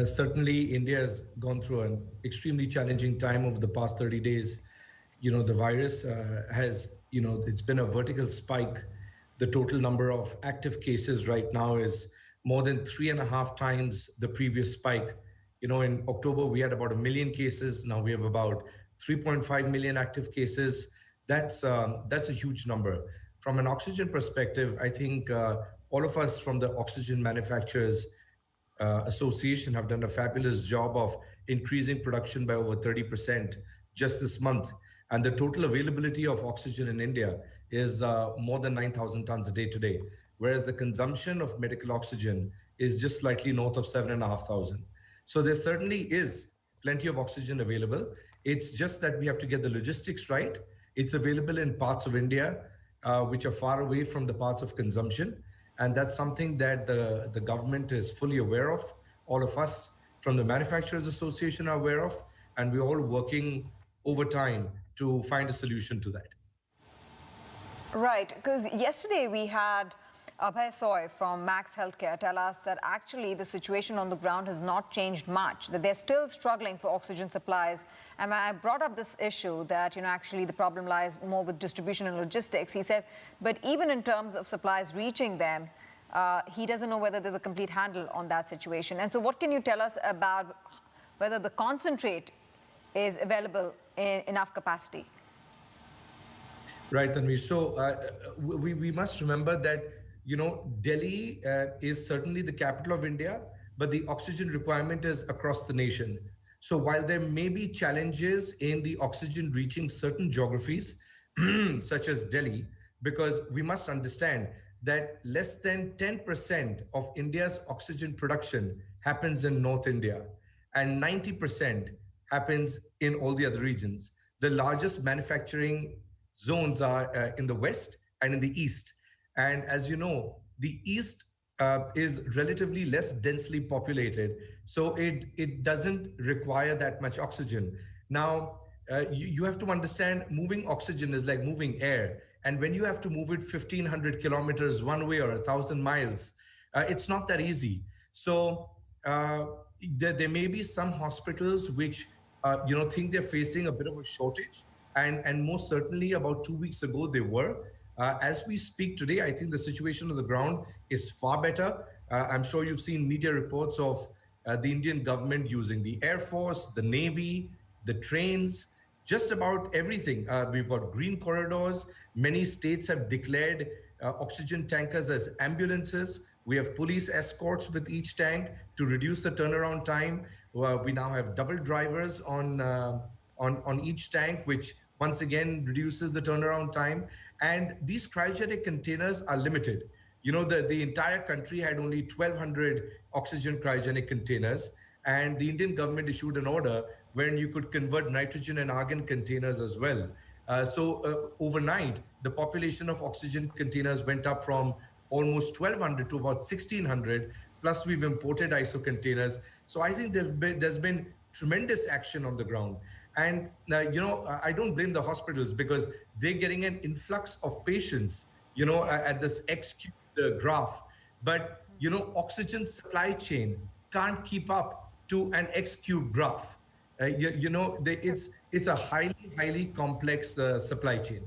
Certainly, India has gone through an extremely challenging time over the past 30 days. The virus has, it's been a vertical spike. The total number of active cases right now is more than 3.5 times the previous spike. In October, we had about 1 million cases. Now we have about 3.5 million active cases. That's a huge number. From an oxygen perspective, I think all of us from the oxygen manufacturers association have done a fabulous job of increasing production by over 30% just this month. And the total availability of oxygen in India is more than 9,000 tons a day today, whereas the consumption of medical oxygen is just slightly north of 7,500. So there certainly is plenty of oxygen available. It's just that we have to get the logistics right. It's available in parts of India which are far away from the parts of consumption. And that's something that the government is fully aware of. All of us from the Manufacturers Association are aware of, and we're all working overtime to find a solution to that. Right, because yesterday we had Abhay Soy from Max Healthcare tell us that actually the situation on the ground has not changed much, that they're still struggling for oxygen supplies. And I brought up this issue that, actually the problem lies more with distribution and logistics. He said, but even in terms of supplies reaching them, he doesn't know whether there's a complete handle on that situation. And so what can you tell us about whether the concentrate is available in enough capacity? Right, Tanvir. So we must remember that, Delhi is certainly the capital of India, but the oxygen requirement is across the nation. So while there may be challenges in the oxygen reaching certain geographies, such as Delhi, because we must understand that less than 10% of India's oxygen production happens in North India, and 90% happens in all the other regions. The largest manufacturing zones are in the west and in the east. And as you know, the east is relatively less densely populated, so it doesn't require that much oxygen. Now, you have to understand moving oxygen is like moving air. And when you have to move it 1,500 kilometers one way or 1,000 miles, it's not that easy. So there may be some hospitals which think they're facing a bit of a shortage. And most certainly about 2 weeks ago, they were. As we speak today, I think the situation on the ground is far better. I'm sure you've seen media reports of the Indian government using the Air Force, the Navy, the trains, just about everything. We've got green corridors. Many states have declared oxygen tankers as ambulances. We have police escorts with each tank to reduce the turnaround time. We now have double drivers on each tank, which once again reduces the turnaround time. And these cryogenic containers are limited. The entire country had only 1,200 oxygen cryogenic containers, and the Indian government issued an order wherein you could convert nitrogen and argon containers as well. So overnight, the population of oxygen containers went up from almost 1,200 to about 1,600, plus we've imported ISO containers. So I think there's been tremendous action on the ground. And, I don't blame the hospitals because they're getting an influx of patients, at this X cubed graph. But, oxygen supply chain can't keep up to an X cubed graph. It's a highly, highly complex supply chain.